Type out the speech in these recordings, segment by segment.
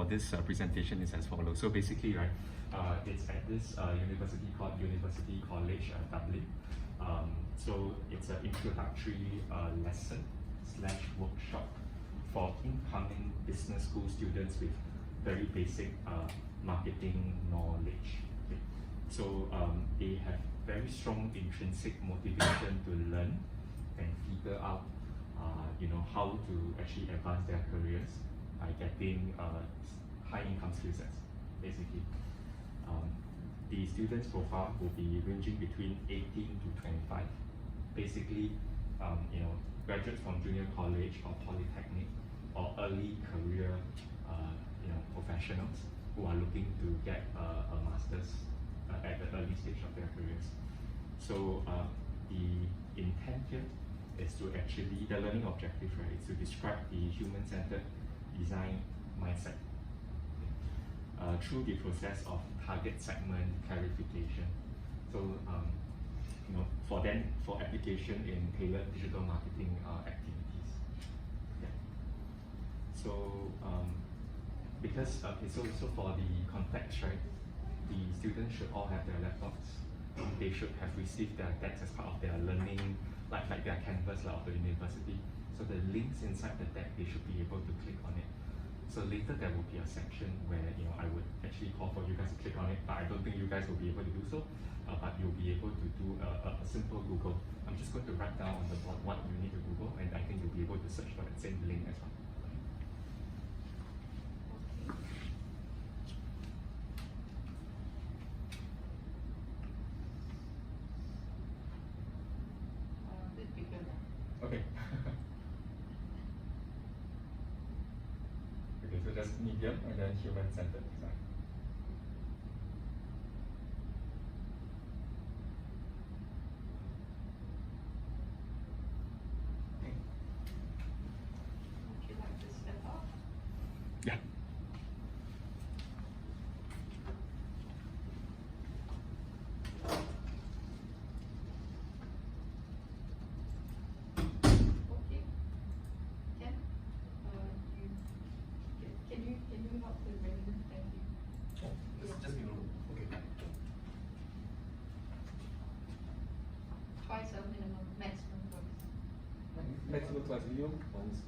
this presentation is as follows. So basically, right, it's at this university called University College Dublin. So it's an introductory lesson / workshop for incoming business school students with very basic marketing knowledge. Okay? So they have very strong intrinsic motivation to learn and figure out how to actually advance their careers by getting high income skill sets, basically. The students' profile will be ranging between 18 to 25. Basically, graduates from junior college or polytechnic or early career professionals who are looking to get a master's at the early stage of their careers. So the intent here is to actually, the learning objective, right, is to describe the human-centered design mindset through the process of target segment clarification. So, for application in tailored digital marketing activities. Yeah. So, so for the context, right, the students should all have their laptops. They should have received their decks as part of their learning, like their canvas of the university. So the links inside the deck, they should be able to click on it. So later there will be a section where I would actually call for you guys to click on it, but I don't think you guys will be able to do so. But you'll be able to do a simple Google. I'm just going to write down on the board what you need to Google, and I think you'll be able to search for that same link as well. Okay. Okay, so just medium and then human-centered design. Would you like to step up? Yeah. Okay. Ken, can you help the resident? Thank you. Just below. Okay. Twice a minimum, maximum twice. Maximum twice, minimum once.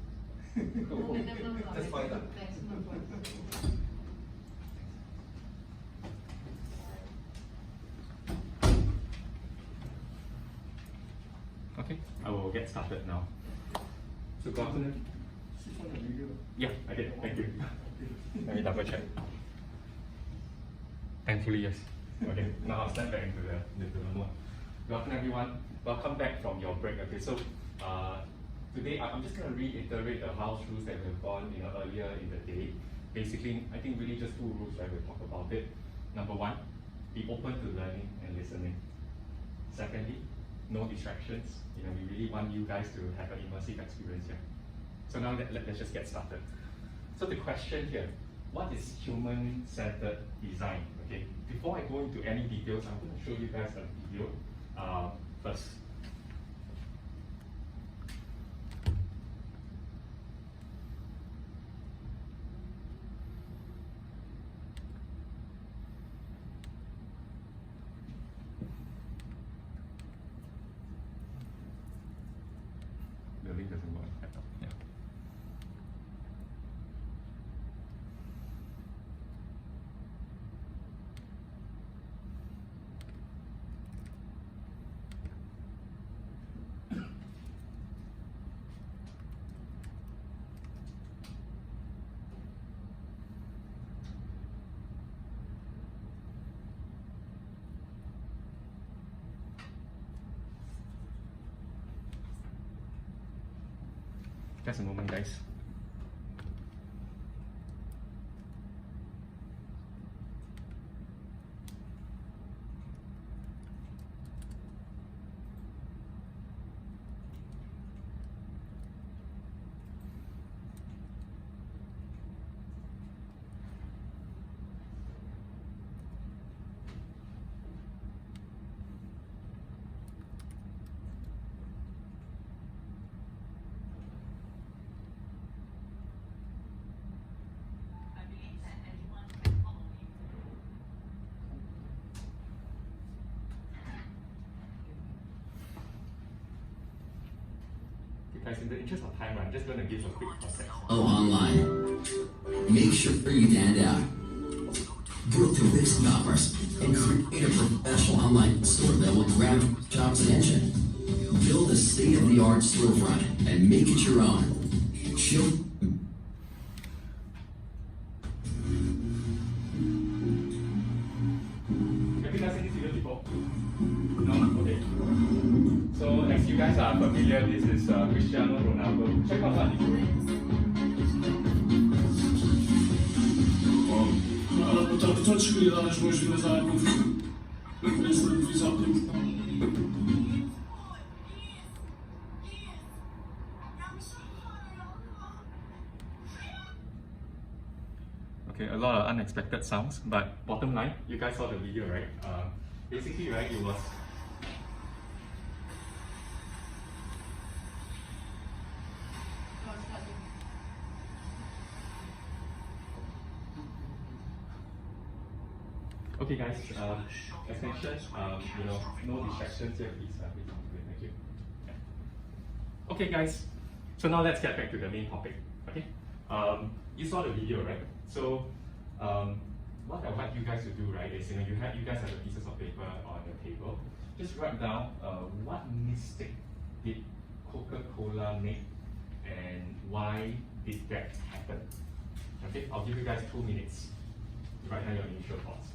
Minimum Just find out. maximum twice. Okay, I will get started now. So good afternoon. Yeah, I did. Thank you. Let me double check. Thankfully, yes. Okay, now I'll step back into the mode. Good afternoon, everyone. Welcome back from your break. Okay, so today I'm just going to reiterate the house rules that we've gone earlier in the day. Basically, I think really just 2 rules, right? We'll talk about it. Number 1, be open to learning and listening. Secondly, no distractions. We really want you guys to have an immersive experience here. So now let's just get started. So the question here, what is human-centered design? Okay, before I go into any details, I'm going to show you guys a video first. The link doesn't work. Yeah. Just a moment, guys. guys, in the interest of time, I'm just going to give a quick process. Online. Make sure you stand out. Grow to big commerce and create a professional online store that will grab jobs' attention. Build a state-of-the-art storefront and make it your own. Show. Have you guys seen this video before? No? Okay. So, as you guys are familiar, this is Cristiano Ronaldo. Check out what he's doing. Okay, a lot of unexpected sounds, but bottom line, you guys saw the video, right? Basically, right, it was okay, guys. As mentioned, no distractions here, please. Thank you. Yeah. Okay, guys. So now let's get back to the main topic. Okay. You saw the video, right? So, what I want you guys to do, right, is you guys have the pieces of paper on your table. Just write down what mistake did Coca-Cola make, and why did that happen? Okay. I'll give you guys 2 minutes to write down your initial thoughts.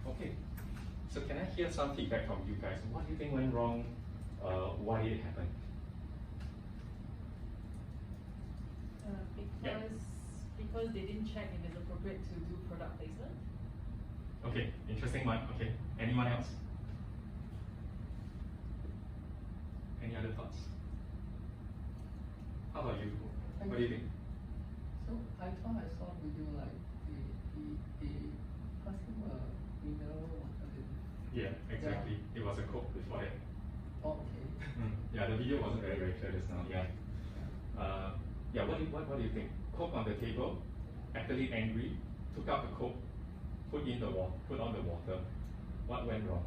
Okay, so can I hear some feedback from you guys? What do you think went wrong? Why it happened? Because they didn't check if it's appropriate to do product placement. Okay, interesting one. Okay, anyone else? Any other thoughts? How about you? What do you think? So I thought I saw video like the customer mineral water. Yeah, exactly. It was a Coke before that. Oh, okay. Yeah, the video wasn't very clear just now. Yeah. Yeah. What do you think? Coke on the table, athlete angry, took out the Coke, put on the water. What went wrong?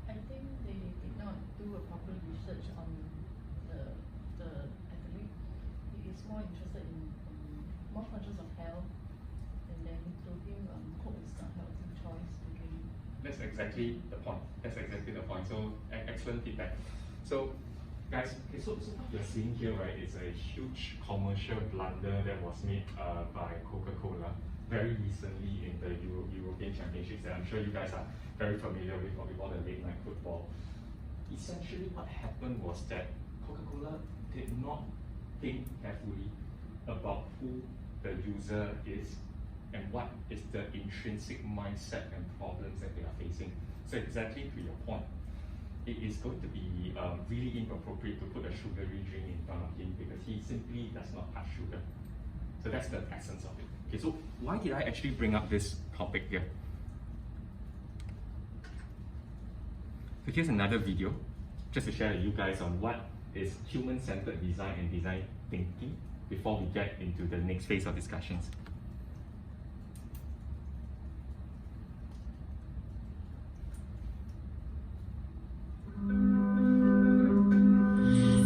I think they did not do a proper research on the athlete. He is more interested in more conscious of health, and then to him, Coke is a healthy choice to drink. That's exactly the point. So excellent feedback. So guys, okay, so what you're seeing here, right, is a huge commercial blunder that was made by Coca-Cola very recently in the European Championships that I'm sure you guys are very familiar with all the late night football. Essentially what happened was that Coca-Cola did not think carefully about who the user is and what is the intrinsic mindset and problems that they are facing. So exactly to your point, it is going to be really inappropriate to put a sugary drink in front of him because he simply does not touch sugar. So that's the essence of it. Okay, so why did I actually bring up this topic here? So here's another video, just to share with you guys on what is human-centered design and design thinking before we get into the next phase of discussions.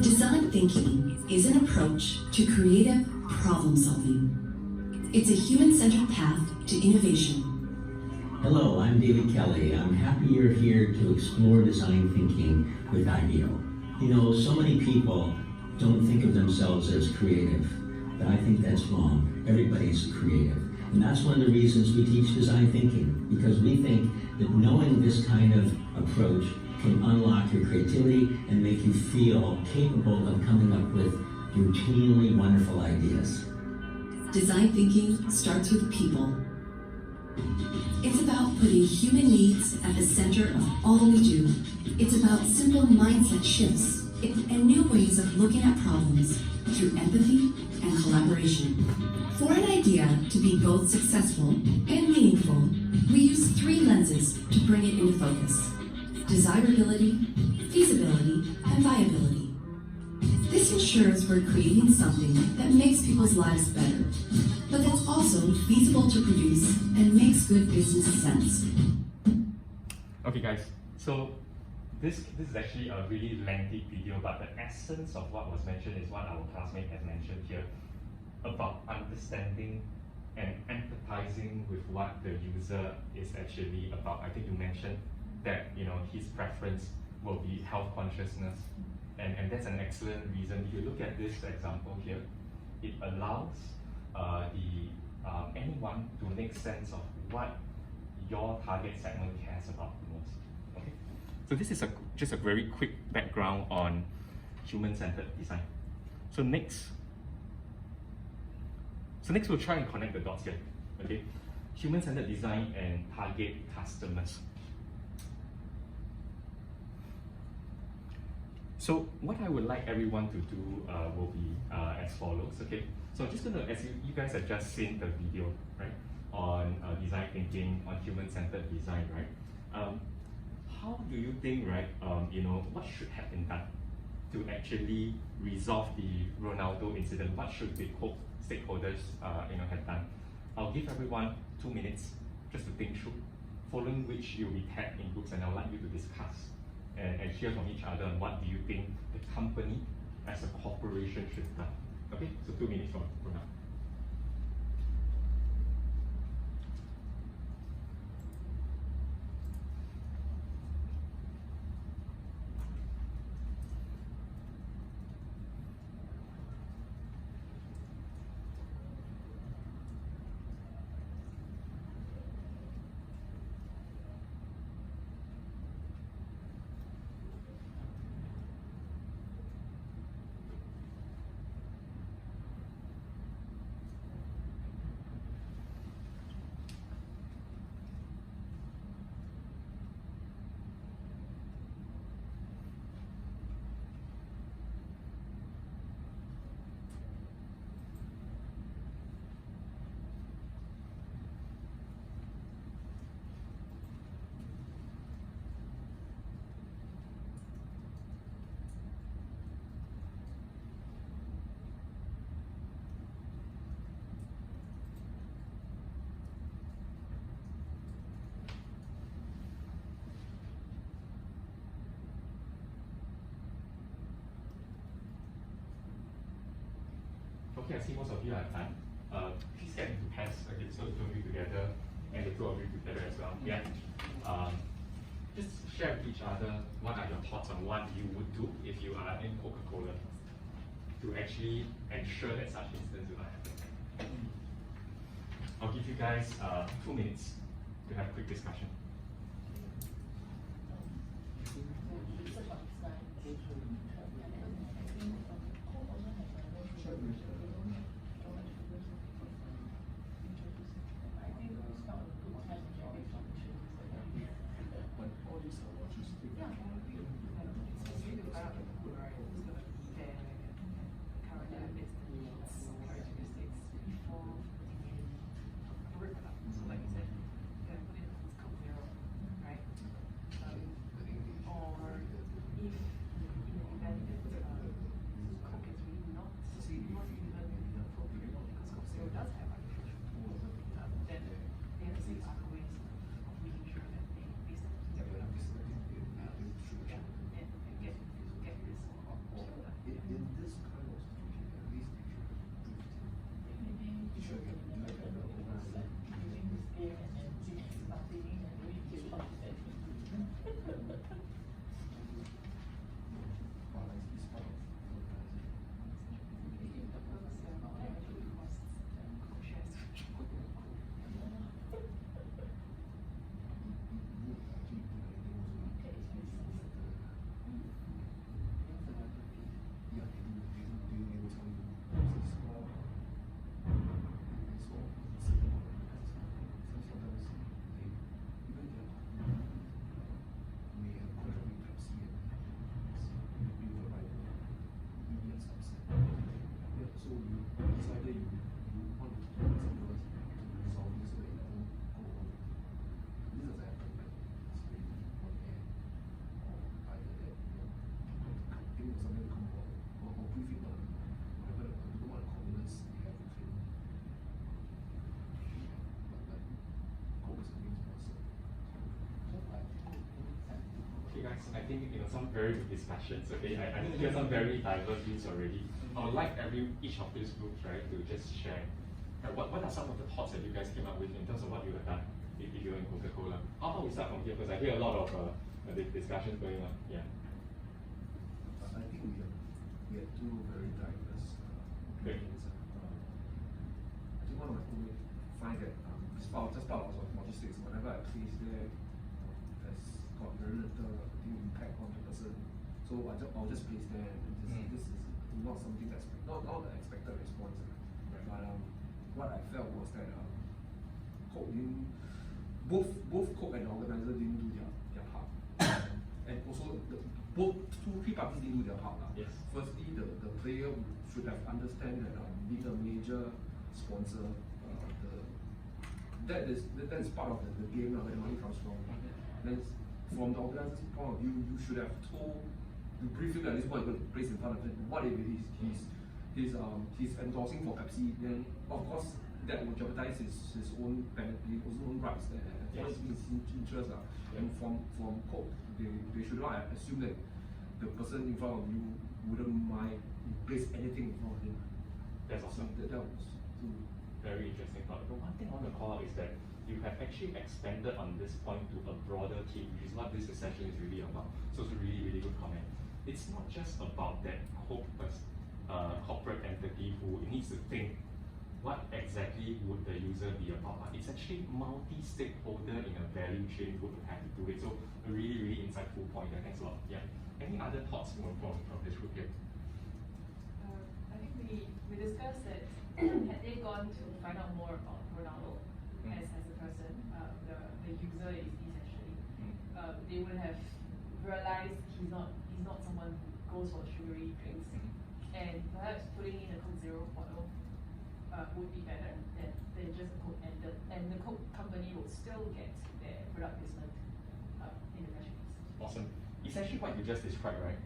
Design thinking is an approach to creative problem solving. It's a human-centered path to innovation. Hello, I'm David Kelly. I'm happy you're here to explore design thinking with IDEO. You know, so many people don't think of themselves as creative, but I think that's wrong. Everybody's creative. And that's one of the reasons we teach design thinking, because we think that knowing this kind of approach can unlock your creativity and make you feel capable of coming up with routinely wonderful ideas. Design thinking starts with people. It's about putting human needs at the center of all we do. It's about simple mindset shifts and new ways of looking at problems through empathy and collaboration. For an idea to be both successful and meaningful, we use 3 lenses to bring it into focus: desirability, feasibility, and viability. This ensures we're creating something that makes people's lives better, but that's also feasible to produce and makes good business sense. Okay guys, so this is actually a really lengthy video, but the essence of what was mentioned is what our classmate has mentioned here about understanding and empathizing with what the user is actually about. I think you mentioned that, you know, his preference will be health consciousness, and that's an excellent reason. If you look at this example here, it allows anyone to make sense of what your target segment cares about the most. Okay, so this is just a very quick background on human-centered design. So next we'll try and connect the dots here. Okay, human-centered design and target customers. So what I would like everyone to do will be as follows. Okay, so I'm just gonna, as you guys have just seen the video, right, on design thinking, on human-centered design, right? How do you think, right? You know, what should have been done to actually resolve the Ronaldo incident? What should the stakeholders, you know, have done? I'll give everyone 2 minutes just to think through, following which you'll be tagged in groups, and I'd like you to discuss and hear from each other on what do you think the company as a corporation should have done. Okay, so 2 minutes from now. Okay, I see most of you are done. Please get into pairs, okay, so the two of you together and the two of you together as well. Yeah. Just share with each other what are your thoughts on what you would do if you are in Coca-Cola to actually ensure that such incidents will not happen. I'll give you guys 2 minutes to have a quick discussion. think some very good discussions. Okay, I think hear some very diverse views already. I would like each of these groups, right, to just share what are some of the thoughts that you guys came up with in terms of what you have done if you're in Coca-Cola. How about we start from here, because I hear a lot of discussions going on. Yeah. I think we have two very diverse Great. opinions. I think one of my colleagues find that just part of logistics, whatever I place there has got very little impact on the person. So I'll just place there, and this is not something that's not the expected response. Right. But what I felt was that Coke didn't, both Coke and the organizer didn't do their part. And also both three parties didn't do their part. Yes. Firstly, the player should have understand that being a major sponsor, that is part of the game where the money comes from. Then from the organizer's point of view, you should have told, you brief him that this is what you're going to place in front of him. What if it is he's endorsing for Pepsi, then of course that will jeopardize his own benefit, his own rights and Yes. his interest. And from Coke, they should not assume that the person in front of you wouldn't mind you place anything in front of him. That's awesome. That was Very interesting thought. But one thing I want to call out is that you have actually expanded on this point to a broader team, which is what this session is really about. So it's a really, really good comment. It's not just about that corporate entity who needs to think what exactly would the user be about. It's actually multi-stakeholder in a value chain who would have to do it. So a really, really insightful point there. Thanks a lot. Yeah. Any other thoughts from this group here? I think we discussed that had they gone to find out more about Ronaldo as a person, the user is essentially, they would have realized he's not someone who goes for sugary drinks, and perhaps putting in a Coke Zero bottle would be better than just a Coke, and the Coke company would still get their product placement in the press release. Awesome. Essentially what you just described, right,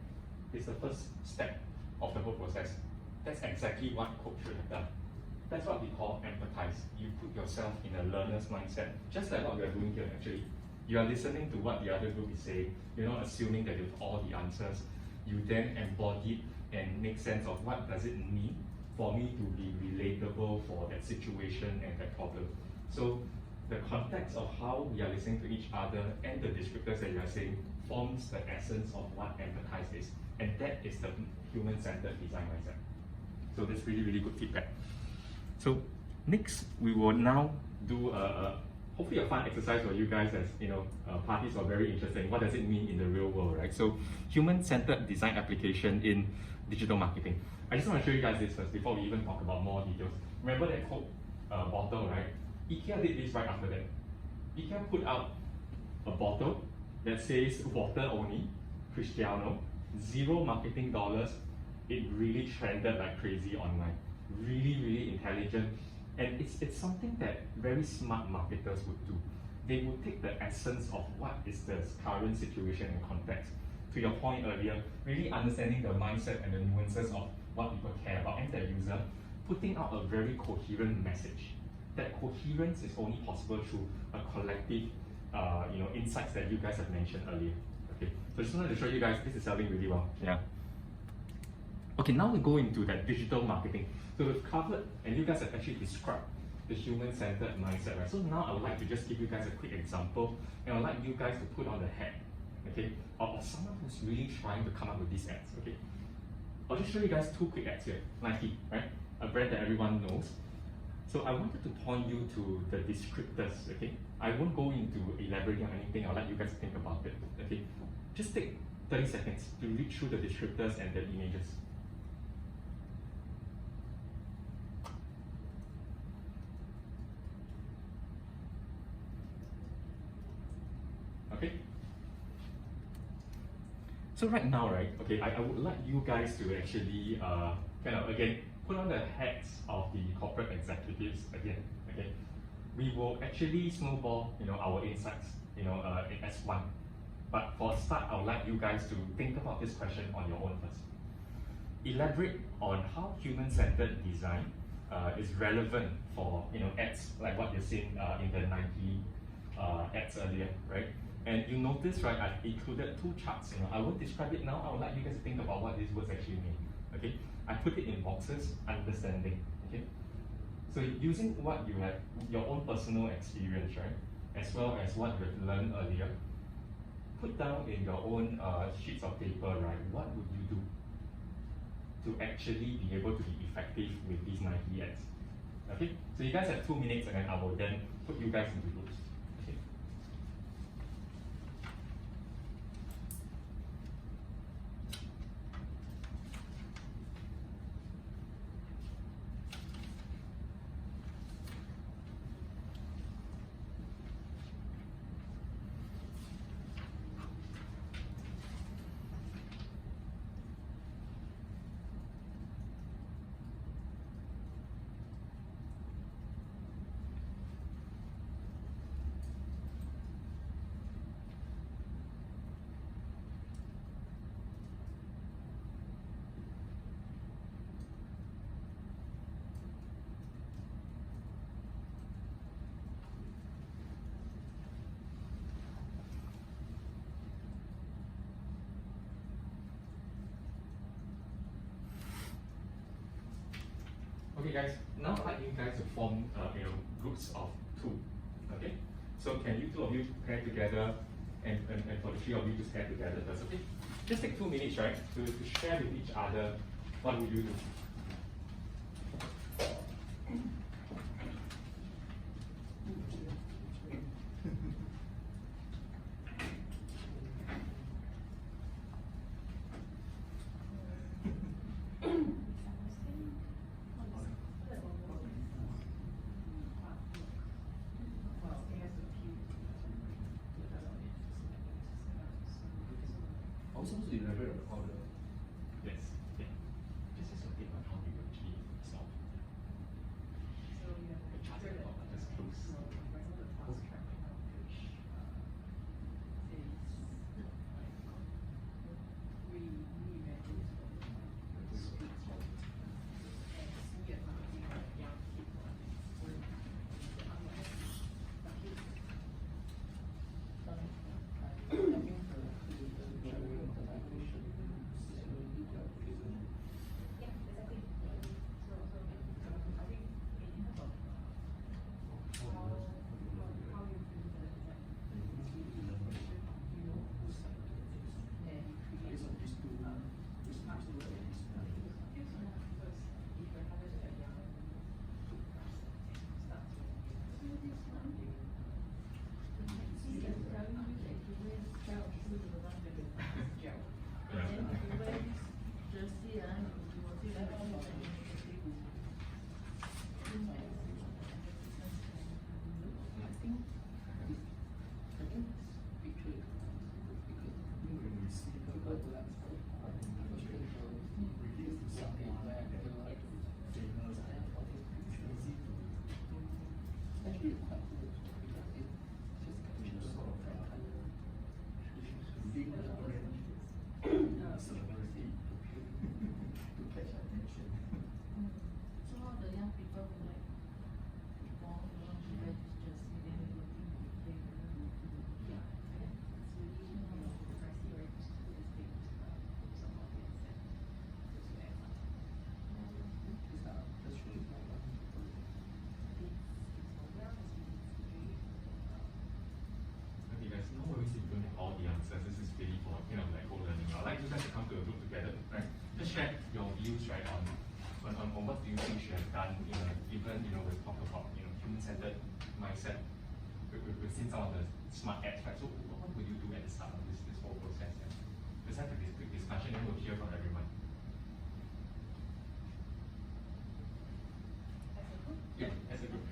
is the first step of the whole process. That's exactly what Coke should have done. That's what we call empathize. You put yourself in a learner's mindset, just like what we are doing here actually. You are listening to what the other group is saying. You're not assuming that you have all the answers. You then embody and make sense of what does it mean for me to be relatable for that situation and that problem. So the context of how we are listening to each other and the descriptors that you are saying forms the essence of what empathize is. And that is the human-centered design mindset. So that's really, really good feedback. So next, we will now do hopefully a fun exercise for you guys, as parties are very interested in what does it mean in the real world, right? So human-centered design application in digital marketing. I just want to show you guys this first before we even talk about more details. Remember that Coke bottle, right? IKEA did this right after that. IKEA put out a bottle that says water only, Cristiano, zero marketing dollars. It really trended like crazy online. Really, really intelligent. And it's something that very smart marketers would do. They would take the essence of what is the current situation and context. To your point earlier, really understanding the mindset and the nuances of what people care about and their user, putting out a very coherent message. That coherence is only possible through a collective insights that you guys have mentioned earlier. Okay, so just wanted to show you guys this is selling really well. Yeah. Okay, now we go into that digital marketing. So we've covered, and you guys have actually described the human-centered mindset, right? So now I would like to just give you guys a quick example, and I'd like you guys to put on the hat, okay, of someone who's really trying to come up with these ads, okay? I'll just show you guys two quick ads here. Nike, right? A brand that everyone knows. So I wanted to point you to the descriptors, okay? I won't go into elaborating on anything. I'll let you guys think about it, okay? Just take 30 seconds to read through the descriptors and the images. Okay? So right now, right, okay, I would like you guys to actually again, put on the hats of the corporate executives again, okay? We will actually snowball, our insights, as one. But for a start, I would like you guys to think about this question on your own first. Elaborate on how human-centered design is relevant for, ads like what you're seeing in the Nike ads earlier, right? And you notice, right, I've included two charts. I won't describe it now. I would like you guys to think about what these words actually mean. Okay, I put it in boxes, understanding. Okay, so using what you have, your own personal experience, right, as well as what you have learned earlier, put down in your own sheets of paper, right, what would you do to actually be able to be effective with these 90 ads? Okay, so you guys have 2 minutes, and then I will then put you guys into groups. Okay. Okay, guys. Now I'd like you guys to form, groups of 2. Okay. So can you 2 of you pair together, and for the 3 of you just pair together first. Okay. Just take 2 minutes, right, to share with each other what would you do. I was supposed to elaborate on all the. Yes. Yeah. This is a bit on how you actually solve. So you have The charts are not just close. So all the young people who like football, they want to wear this jersey, then they will think they play. Okay, guys, no worries if you don't have all the answers. This is really for like co-learning. I'd like you guys to come to a group together, right? Just share your views, right, on what do you think should have done, even we've talked about human-centered mindset we've seen some of the smart apps, right? So what would you do at the start of this whole process? Yeah? Let's have this quick discussion and we'll hear from everyone. Yeah, as a group.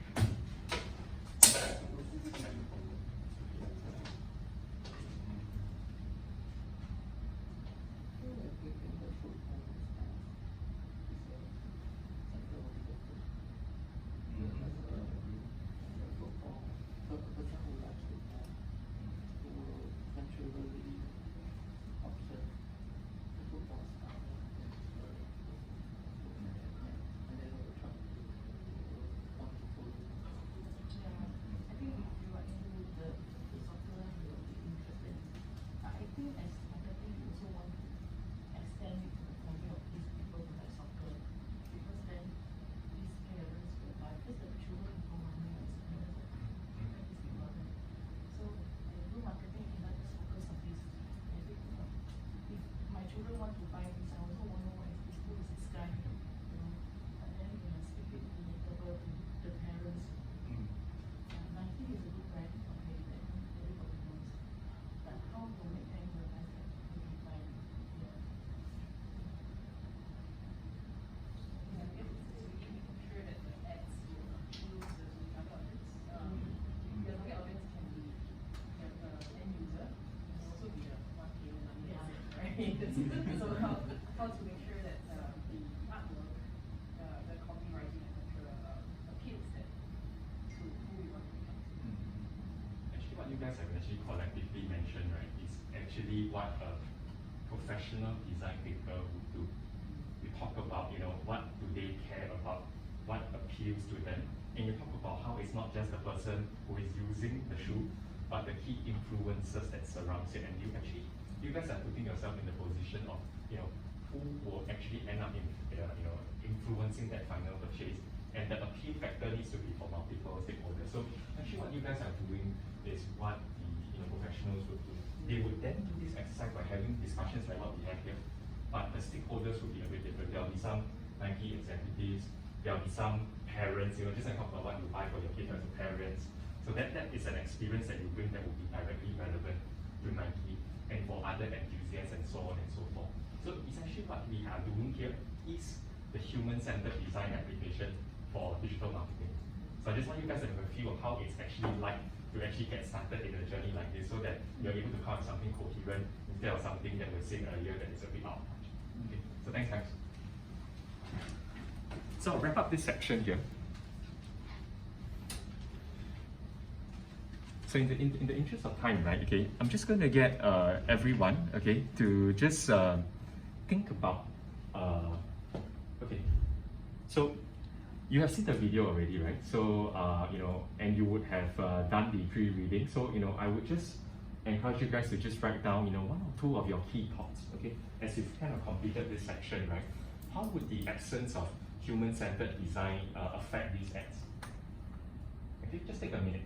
So how to make sure that the artwork, the copywriting, etc. Appeals that to who we want to become. Actually, what you guys have actually collectively mentioned, right, is actually what a professional design thinker would do. You talk about, what do they care about, what appeals to them, and you talk about how it's not just the person who is using the shoe, but the key influences that surrounds it. And you guys are putting yourself in the position of, who will actually end up in, influencing that final purchase. And the appeal factor needs to be for multiple stakeholders. So actually what you guys are doing is what the professionals would do. They would then do this exercise by having discussions like what we have here. But the stakeholders will be a bit different. There will be some Nike executives, there will be some parents, just like talk about what you buy for your kids as parents. So that is an experience that you bring that will be directly relevant to Nike and for other enthusiasts and so on and so forth. So essentially what we are doing here is the human-centered design application for digital marketing. So I just want you guys to have a feel of how it's actually like to actually get started in a journey like this so that you're able to come up with something coherent instead of something that we're saying earlier that is a bit out of touch. Okay, so thanks guys. So I'll wrap up this section here. So in the interest of time, right, okay, I'm just going to get everyone, okay, to just think about, okay, so you have seen the video already, right? So, and you would have done the pre-reading. So, I would just encourage you guys to just write down, one or two of your key thoughts, okay? As you've kind of completed this section, right? How would the absence of human-centered design affect these ads? Okay, just take a minute.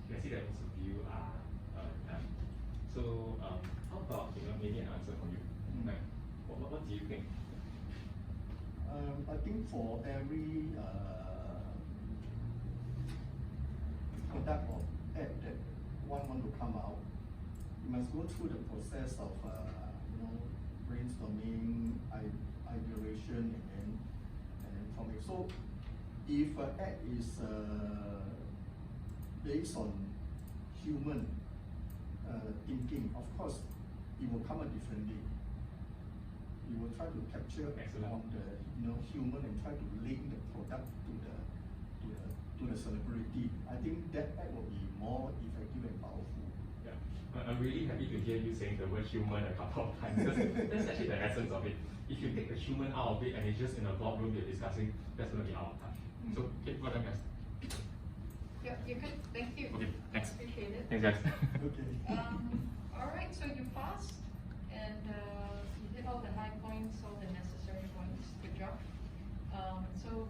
I see that most of you are done. So how about maybe an answer from you? Like, what do you think? I think for every product or app that one want to come out, you must go through the process of brainstorming, ideation, and then forming. So if an app is based on human thinking, of course, it will come out differently. You will try to capture on the human and try to link the product to the celebrity. I think that will be more effective and powerful. Yeah, I'm really happy to hear you saying the word human a couple of times because that's actually the essence of it. If you take the human out of it and it's just in a boardroom you're discussing, that's going to be out of touch. So, okay, well done guys. Yeah, you're good. Thank you. Okay, thanks. Appreciate it. Thanks guys. Okay. All right, so you passed and you hit all the high points, all the necessary points. Good job. So